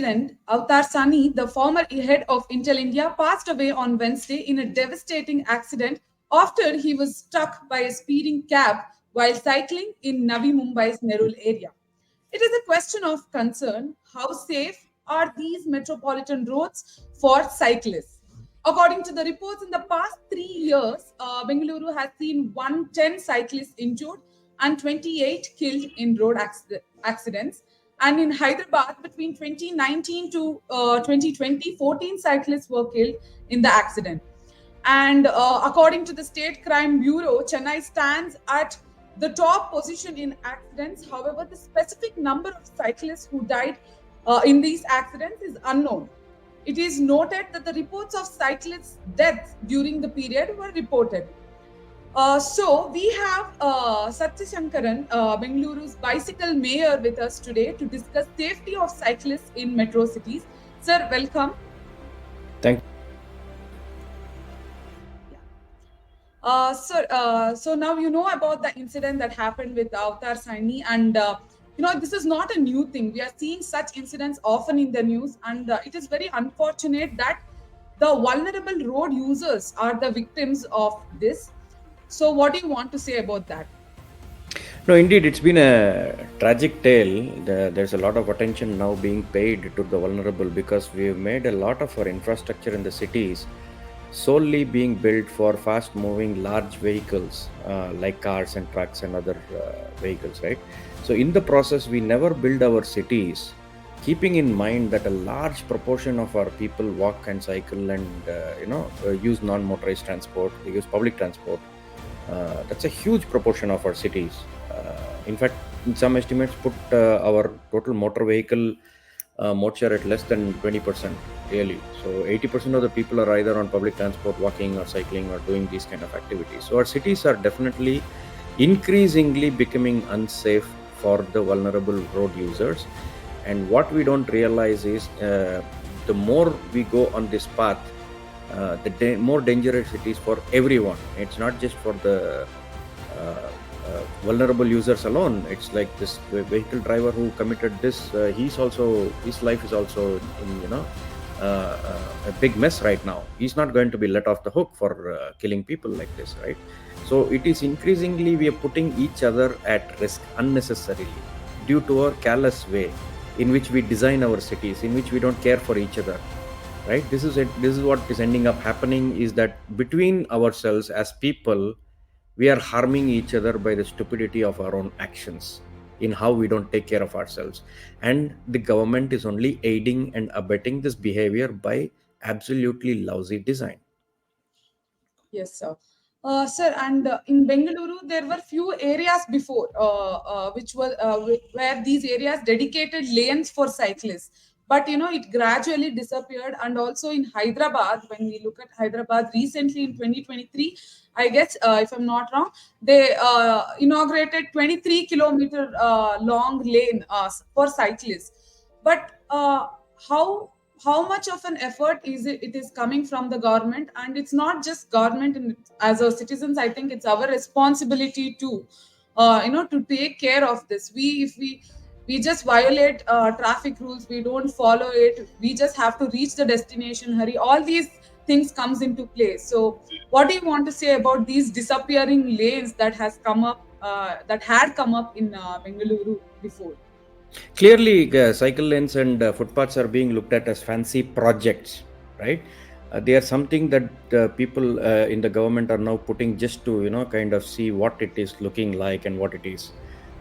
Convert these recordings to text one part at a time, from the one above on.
President Avtar Saini, the former head of Intel India, passed away on Wednesday in a devastating accident after he was struck by a speeding cab while cycling in Navi Mumbai's Nerul area. It is a question of concern. How safe are these metropolitan roads for cyclists? According to the reports, in the past 3 years, Bengaluru has seen 110 cyclists injured and 28 killed in road accidents. And in Hyderabad, between 2019 to 2020, 14 cyclists were killed in the accident. And according to the State Crime Bureau, Chennai stands at the top position in accidents. However, the specific number of cyclists who died in these accidents is unknown. It is noted that the reports of cyclists' deaths during the period were reported. So we have Sathya Sankaran, Bengaluru's bicycle mayor, with us today to discuss safety of cyclists in metro cities. Sir, welcome. Thank Sir, so now you know about the incident that happened with Avtar Saini, and this is not a new thing. We are seeing such incidents often in the news, and it is very unfortunate that the vulnerable road users are the victims of this. So, what do you want to say about that? No, indeed, it's been a tragic tale. There's a lot of attention now being paid to the vulnerable because we've made a lot of our infrastructure in the cities solely being built for fast moving large vehicles like cars and trucks and other vehicles, right? So in the process, we never build our cities keeping in mind that a large proportion of our people walk and cycle and use non-motorized transport, they use public transport. That's a huge proportion of our cities. In fact, some estimates put our total motor vehicle mode share at less than 20% really. So 80% of the people are either on public transport, walking or cycling or doing these kind of activities. So our cities are definitely increasingly becoming unsafe for the vulnerable road users. And what we don't realize is the more we go on this path, the more dangerous it is for everyone. It's not just for the vulnerable users alone. It's like this vehicle driver who committed this, his life is also in a big mess right now. He's not going to be let off the hook for killing people like this, right? So it is increasingly we are putting each other at risk unnecessarily due to our careless way in which we design our cities, in which we don't care for each other, right? This is what is ending up happening, is that between ourselves as people, we are harming each other by the stupidity of our own actions in how we don't take care of ourselves. And the government is only aiding and abetting this behavior by absolutely lousy design. Yes, sir. Sir, and in Bengaluru, there were few areas before which were where these areas dedicated lanes for cyclists. But it gradually disappeared. And also in Hyderabad, when we look at Hyderabad recently in 2023, I guess if I'm not wrong, they inaugurated 23-kilometer long lane for cyclists. But how much of an effort is it is coming from the government? And it's not just government, and as a citizens, I think it's our responsibility to to take care of this. If we just violate traffic rules, we don't follow it, we just have to reach the destination, hurry, all these things comes into play. So what do you want to say about these disappearing lanes that had come up in Bengaluru before? Clearly, cycle lanes and footpaths are being looked at as fancy projects, right? They are something that people in the government are now putting just to kind of see what it is looking like and what it is,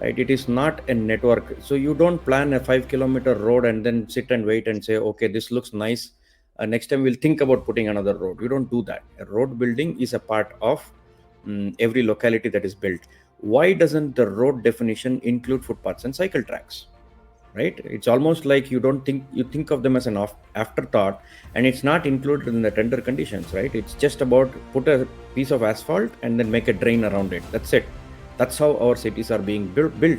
right? It is not a network. So you don't plan a 5-kilometer road and then sit and wait and say, okay, this looks nice, next time we'll think about putting another road. You don't do that. A road building is a part of every locality that is built. Why doesn't the road definition include footpaths and cycle tracks? Right? It's almost like you think of them as an afterthought, and it's not included in the tender conditions, right? It's just about put a piece of asphalt and then make a drain around it. That's it. That's how our cities are being built.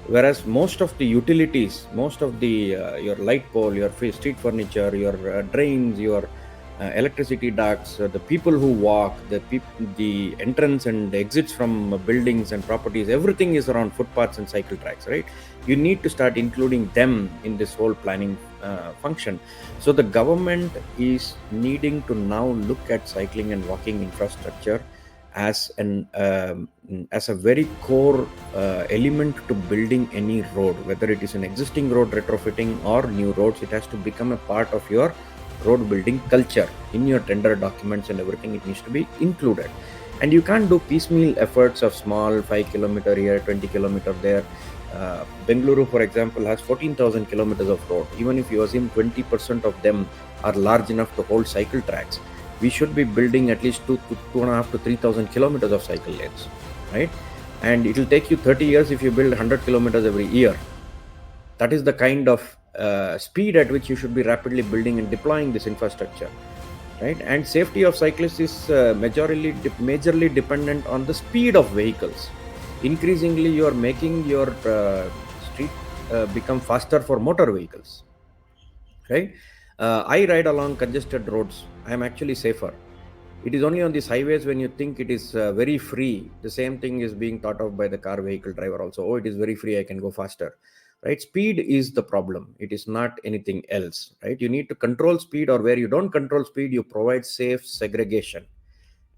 Whereas most of the utilities, most of the your light pole, your street furniture, your drains, your electricity ducts, the people who walk, the entrance and exits from buildings and properties, everything is around footpaths and cycle tracks, right? You need to start including them in this whole planning function. So the government is needing to now look at cycling and walking infrastructure as as a very core element to building any road, whether it is an existing road retrofitting or new roads. It has to become a part of your road building culture. In your tender documents and everything, it needs to be included. And you can't do piecemeal efforts of small 5 kilometer here, 20 kilometer there. Bengaluru, for example, has 14,000 kilometers of road. Even if you assume 20% of them are large enough to hold cycle tracks, we should be building at least 2.5 to 3,000 kilometers of cycle lanes, right? And it will take you 30 years if you build 100 kilometers every year. That is the kind of speed at which you should be rapidly building and deploying this infrastructure, right? And safety of cyclists is majorly dependent on the speed of vehicles. Increasingly, you are making your street become faster for motor vehicles, right? I ride along congested roads. I am actually safer. It is only on these highways when you think it is very free. The same thing is being thought of by the car vehicle driver also. Oh, it is very free, I can go faster, right? Speed is the problem. It is not anything else, right? You need to control speed, or where you don't control speed, you provide safe segregation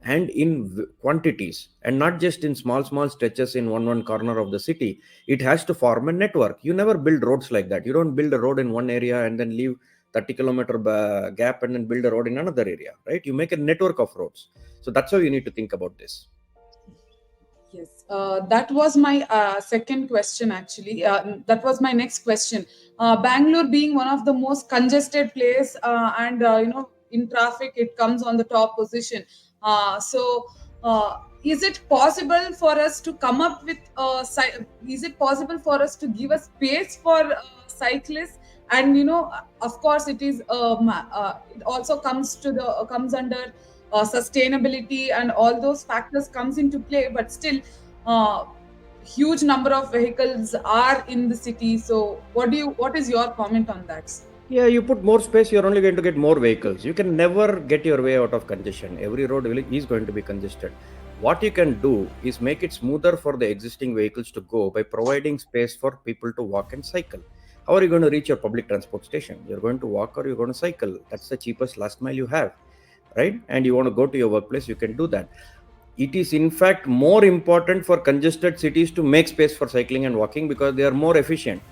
and in quantities, and not just in small stretches in one corner of the city. It has to form a network. You never build roads like that. You don't build a road in one area and then leave 30-kilometer gap and then build a road in another area, right? You make a network of roads. So that's how you need to think about this. Yes, that was my second question actually. That was my next question. Bangalore being one of the most congested place, and in traffic it comes on the top position. Is it possible for us to come up with? Is it possible for us to give a space for cyclists? And of course, it also comes under sustainability, and all those factors comes into play, but still uh, huge number of vehicles are in the city. So what is your comment on that? Yeah, you put more space, you're only going to get more vehicles. You can never get your way out of congestion. Every road is going to be congested. What you can do is make it smoother for the existing vehicles to go by providing space for people to walk and cycle. How are you going to reach your public transport station? You're going to walk or you're going to cycle. That's the cheapest last mile you have, right? And you want to go to your workplace, you can do that. It is in fact more important for congested cities to make space for cycling and walking because they are more efficient.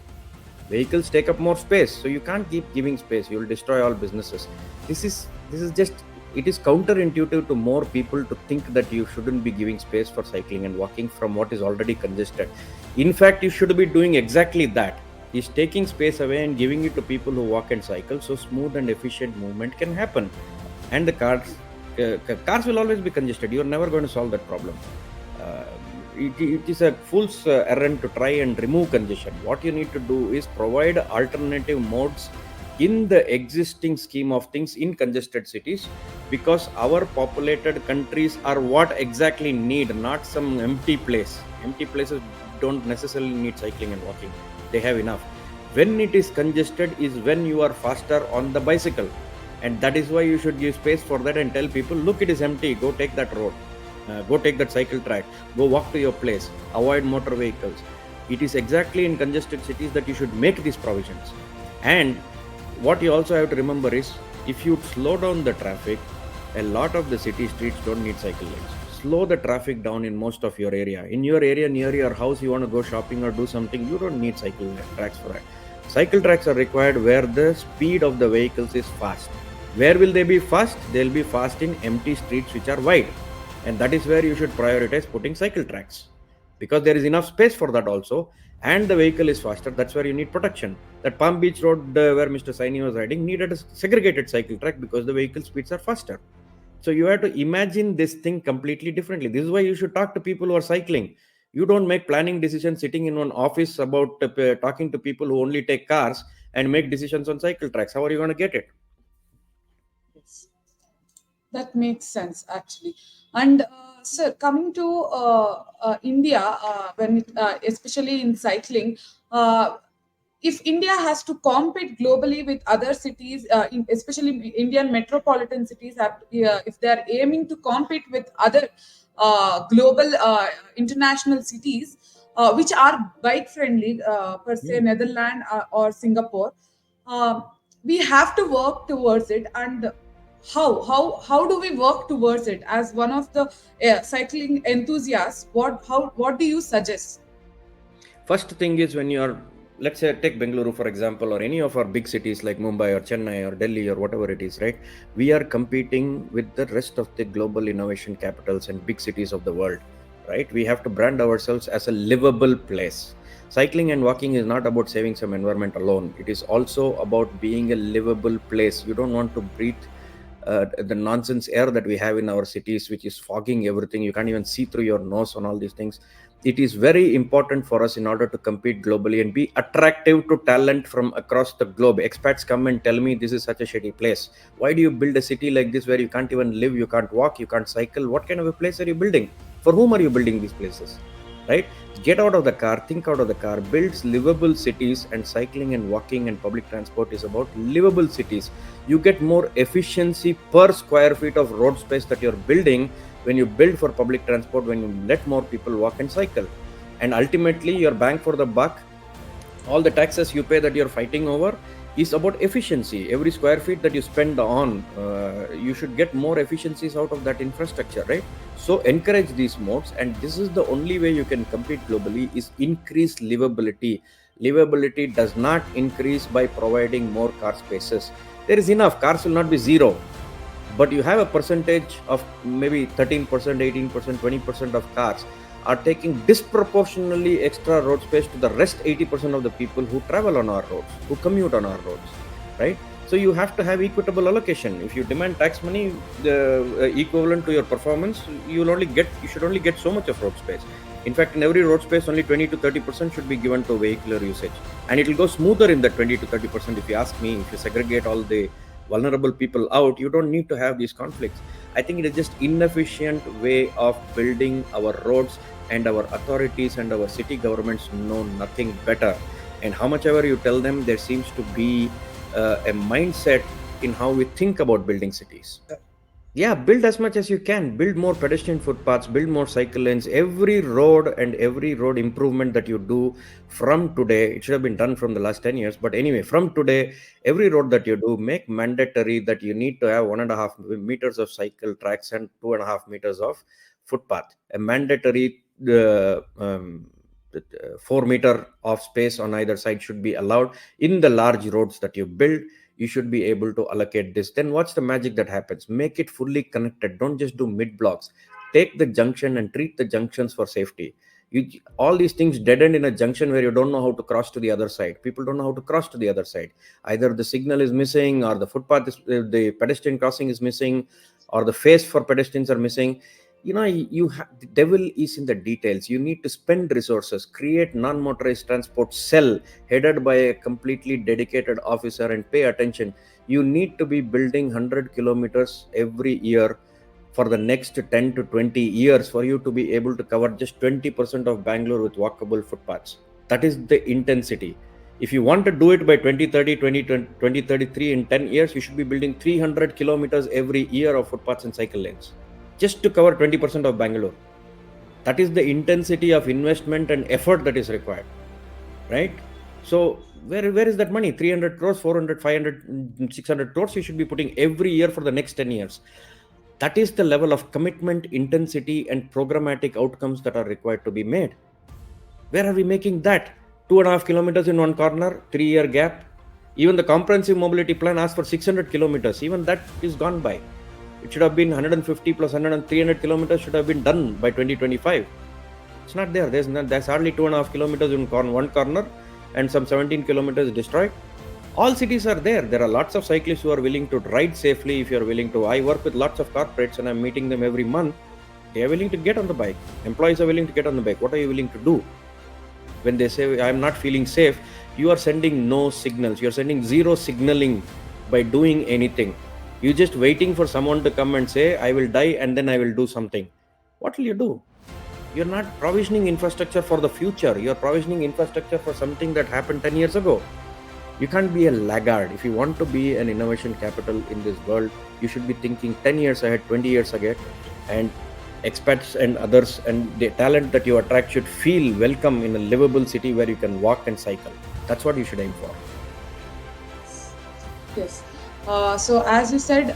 Vehicles take up more space, so you can't keep giving space. You will destroy all businesses. This is just, it is counterintuitive to more people to think that you shouldn't be giving space for cycling and walking from what is already congested. In fact, you should be doing exactly that, is taking space away and giving it to people who walk and cycle, so smooth and efficient movement can happen. And the cars will always be congested. You're never going to solve that problem. uh, it is a fool's errand to try and remove congestion. What you need to do is provide alternative modes in the existing scheme of things in congested cities, because our populated countries are what exactly need, not some empty place. Empty places don't necessarily need cycling and walking. They have enough. When it is congested is when you are faster on the bicycle, and that is why you should give space for that and tell people, look, it is empty, go take that road, go take that cycle track, go walk to your place, avoid motor vehicles. It is exactly in congested cities that you should make these provisions. And what you also have to remember is, if you slow down the traffic, a lot of the city streets don't need cycle lanes. Slow the traffic down in most of your area. In your area near your house, you want to go shopping or do something, you don't need cycle tracks for that. Cycle tracks are required where the speed of the vehicles is fast. Where will they be fast? They'll be fast in empty streets which are wide. And that is where you should prioritize putting cycle tracks, because there is enough space for that also, and the vehicle is faster. That's where you need protection. That Palm Beach Road where Mr. Saini was riding needed a segregated cycle track because the vehicle speeds are faster. So you have to imagine this thing completely differently. This is why you should talk to people who are cycling. You don't make planning decisions sitting in one office about talking to people who only take cars and make decisions on cycle tracks. How are you going to get it? Yes. That makes sense, actually. And sir, coming to India, especially in cycling, if India has to compete globally with other cities, especially Indian metropolitan cities, if they are aiming to compete with other global international cities, which are bike friendly, per se, Hmm. Netherlands or Singapore. we have to work towards it. And how do we work towards it? As one of the cycling enthusiasts, what do you suggest? First thing is, when you're, let's say, take Bengaluru for example, or any of our big cities like Mumbai or Chennai or Delhi or whatever it is, right? We are competing with the rest of the global innovation capitals and big cities of the world, right? We have to brand ourselves as a livable place. Cycling and walking is not about saving some environment alone. It is also about being a livable place. You don't want to breathe the nonsense air that we have in our cities, which is fogging everything. You can't even see through your nose on all these things. It is very important for us, in order to compete globally and be attractive to talent from across the globe. Expats come and tell me, this is such a shitty place. Why do you build a city like this where you can't even live, you can't walk, you can't cycle? What kind of a place are you building? For whom are you building these places? Right? Get out of the car, think out of the car, build livable cities. And cycling and walking and public transport is about livable cities. You get more efficiency per square feet of road space that you're building when you build for public transport, when you let more people walk and cycle. And ultimately, your bang for the buck, all the taxes you pay that you're fighting over, is about efficiency. Every square feet that you spend on, you should get more efficiencies out of that infrastructure, right? So encourage these modes, and this is the only way you can compete globally, is increase livability. Livability does not increase by providing more car spaces. There is enough. Cars will not be zero, but you have a percentage of maybe 13%, 18%, 20% of cars are taking disproportionately extra road space to the rest 80% of the people who travel on our roads, who commute on our roads, right? So you have to have equitable allocation. If you demand tax money, the equivalent to your performance, you should only get so much of road space. In fact, in every road space, only 20 to 30% should be given to vehicular usage, and it will go smoother in that 20 to 30%. If you ask me, if you segregate all the vulnerable people out, you don't need to have these conflicts. I think it is just inefficient way of building our roads, and our authorities and our city governments know nothing better. And how much ever you tell them, there seems to be a mindset in how we think about building cities. Yeah, build as much as you can. Build more pedestrian footpaths, build more cycle lanes. Every road and every road improvement that you do from today, it should have been done from the last 10 years. But anyway, from today, every road that you do, make mandatory that you need to have 1.5 meters of cycle tracks and 2.5 meters of footpath. A mandatory 4 meter of space on either side should be allowed in the large roads that you build. You should be able to allocate this. Then what's the magic that happens? Make it fully connected. Don't just do mid blocks. Take the junction and treat the junctions for safety. All these things dead end in a junction where you don't know how to cross to the other side. People don't know how to cross to the other side. Either the signal is missing, or the footpath is, the pedestrian crossing is missing, or the face for pedestrians are missing. The devil is in the details. You need to spend resources, create non-motorized transport cell headed by a completely dedicated officer, and pay attention. You need to be building 100 kilometers every year for the next 10 to 20 years for you to be able to cover just 20% of Bangalore with walkable footpaths. That is the intensity. If you want to do it by 2030, 2033, in 10 years, you should be building 300 kilometers every year of footpaths and cycle lanes just to cover 20% of Bangalore. That is the intensity of investment and effort that is required, right? So where is that money? 300 crores, 400, 500, 600 crores you should be putting every year for the next 10 years. That is the level of commitment, intensity, and programmatic outcomes that are required to be made. Where are we making that? 2.5 kilometers in one corner, 3-year gap. Even the comprehensive mobility plan asks for 600 kilometers. Even that is gone by. It should have been 150 plus 100 and 300 kilometers should have been done by 2025. It's not there. There's hardly 2.5 kilometers in one corner, and some 17 kilometers destroyed. All cities are there. There are lots of cyclists who are willing to ride safely if you're willing to. I work with lots of corporates and I'm meeting them every month. They are willing to get on the bike. Employees are willing to get on the bike. What are you willing to do? When they say, I'm not feeling safe, you are sending no signals. You're sending zero signaling by doing anything. You're just waiting for someone to come and say, I will die and then I will do something. What will you do? You're not provisioning infrastructure for the future. You're provisioning infrastructure for something that happened 10 years ago. You can't be a laggard. If you want to be an innovation capital in this world, you should be thinking 10 years ahead, 20 years ahead, and expats and others and the talent that you attract should feel welcome in a livable city where you can walk and cycle. That's what you should aim for. Yes. So as you said,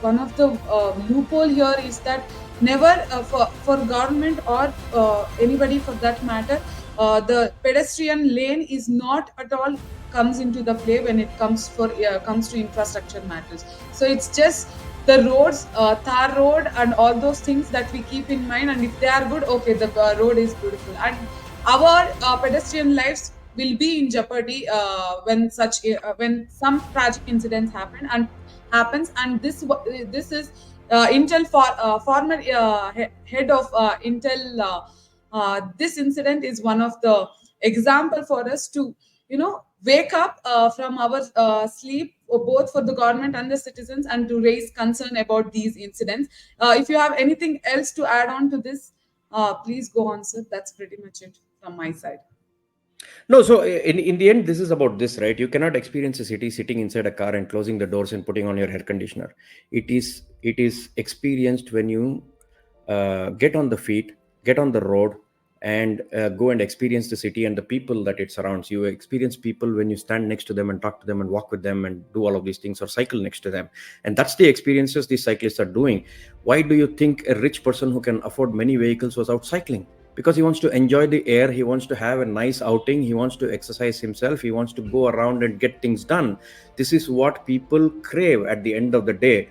one of the loophole here is that never for government or anybody for that matter, the pedestrian lane is not at all comes into the play when it comes to infrastructure matters. So it's just the roads, tar road, and all those things that we keep in mind. And if they are good, okay, the road is beautiful, and our pedestrian lives will be in jeopardy when some tragic incidents happens. And this is former head of Intel. This incident is one of the example for us to wake up from our sleep, both for the government and the citizens, and to raise concern about these incidents. If you have anything else to add on to this, please go on, sir. That's pretty much it from my side. No, so in the end, this is about this, right? You cannot experience a city sitting inside a car and closing the doors and putting on your air conditioner. It is experienced when you get on the feet, get on the road, and go and experience the city and the people that it surrounds. You experience people when you stand next to them and talk to them and walk with them and do all of these things, or cycle next to them. And that's the experiences these cyclists are doing. Why do you think a rich person who can afford many vehicles was out cycling? Because he wants to enjoy the air, he wants to have a nice outing, he wants to exercise himself, he wants to go around and get things done. This is what people crave at the end of the day,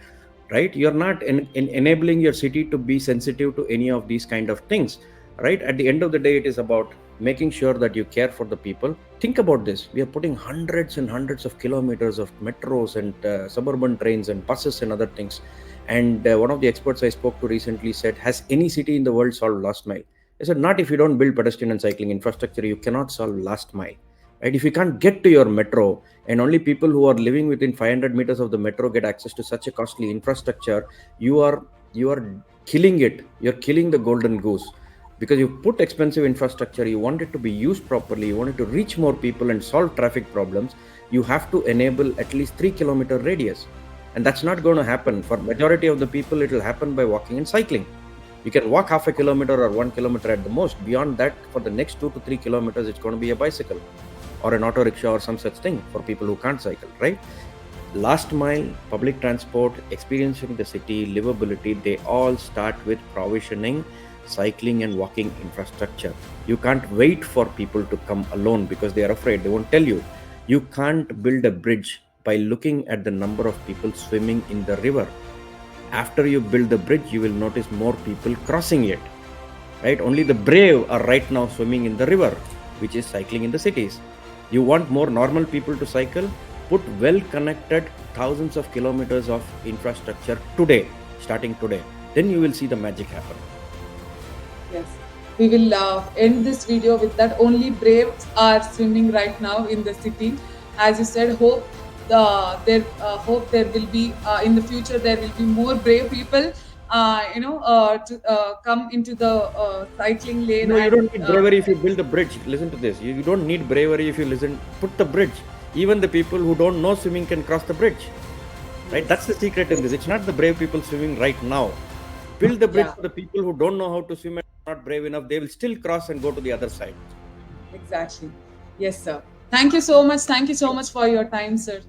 right? You're not enabling your city to be sensitive to any of these kind of things, right? At the end of the day, it is about making sure that you care for the people. Think about this: we are putting hundreds and hundreds of kilometers of metros and suburban trains and buses and other things. And one of the experts I spoke to recently said, has any city in the world solved last mile? I said, not if you don't build pedestrian and cycling infrastructure, you cannot solve last mile. Right? If you can't get to your metro, and only people who are living within 500 meters of the metro get access to such a costly infrastructure, you are killing it. You're killing the golden goose, because you put expensive infrastructure, you want it to be used properly, you want it to reach more people and solve traffic problems. You have to enable at least 3 kilometer radius, and that's not going to happen for majority of the people. It will happen by walking and cycling. You can walk half a kilometer or 1 kilometer at the most. Beyond that, for the next 2 to 3 kilometers, it's going to be a bicycle or an auto rickshaw or some such thing for people who can't cycle, right? Last mile, public transport, experiencing the city, livability, they all start with provisioning cycling and walking infrastructure. You can't wait for people to come alone because they are afraid. They won't tell you. You can't build a bridge by looking at the number of people swimming in the river. After you build the bridge, you will notice more people crossing it, right? Only the brave are right now swimming in the river, which is cycling in the cities. You want more normal people to cycle? Put well connected thousands of kilometers of infrastructure today, starting today. Then you will see the magic happen. Yes. We will end this video with that. Only braves are swimming right now in the city. As you said, hope there will be in the future there will be more brave people, to come into the cycling lane. No, you And don't need bravery if you build a bridge. Listen to this. You don't need bravery if you put the bridge. Even the people who don't know swimming can cross the bridge, right? That's the secret in this. It's not the brave people swimming right now. Build the bridge yeah, for the people who don't know how to swim and are not brave enough. They will still cross and go to the other side. exactly. Yes, sir. Thank you so much. Thank you so much for your time, sir.